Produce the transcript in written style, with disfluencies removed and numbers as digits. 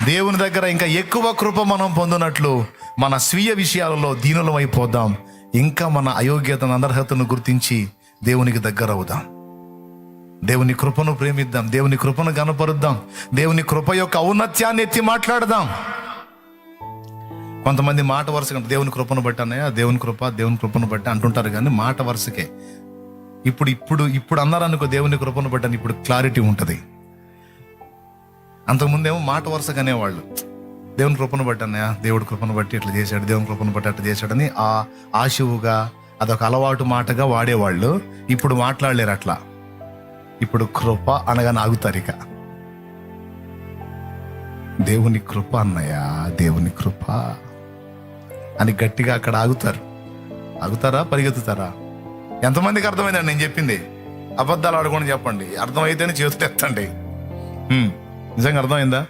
దేవుని దగ్గర ఇంకా ఎక్కువ కృప మనం పొందినట్లు మన స్వీయ విషయాలలో దీనులం అయిపోదాం. ఇంకా మన అయోగ్యతను, అనర్హతను గుర్తించి దేవునికి దగ్గర అవుదాం. దేవుని కృపను ప్రేమిద్దాం, దేవుని కృపను గనపరుద్దాం, దేవుని కృప యొక్క ఔన్నత్యాన్ని ఎత్తి మాట్లాడదాం. కొంతమంది మాట వరుసగా దేవుని కృపను బట్టి అన్నయ్య, దేవుని కృపను బట్టి అంటుంటారు, కానీ మాట వరుసకే. ఇప్పుడు అన్నారు అనుకో దేవుని కృపను బట్టి అని, ఇప్పుడు క్లారిటీ ఉంటుంది. అంతకుముందేమో మాట వరుసగా అనేవాళ్ళు, దేవుని కృపను బట్టి అన్నయ్య, దేవుడి కృపను బట్టి ఇట్లా చేశాడు, దేవుని కృపను బట్టి అట్లా చేశాడని ఆశువుగా అదొక అలవాటు మాటగా వాడేవాళ్ళు. ఇప్పుడు మాట్లాడలేరు అట్లా. ఇప్పుడు కృప అనగానే ఆగుతారు. ఇక దేవుని కృప అన్నయ్య, దేవుని కృప అని గట్టిగా అక్కడ ఆగుతారా పరిగెత్తుతారా? ఎంతమందికి అర్థమైందండి నేను చెప్పింది? అబద్ధాలు ఆడకుండా చెప్పండి, అర్థమైతేనే చేతులు ఎత్తండి. నిజంగా అర్థమైందా?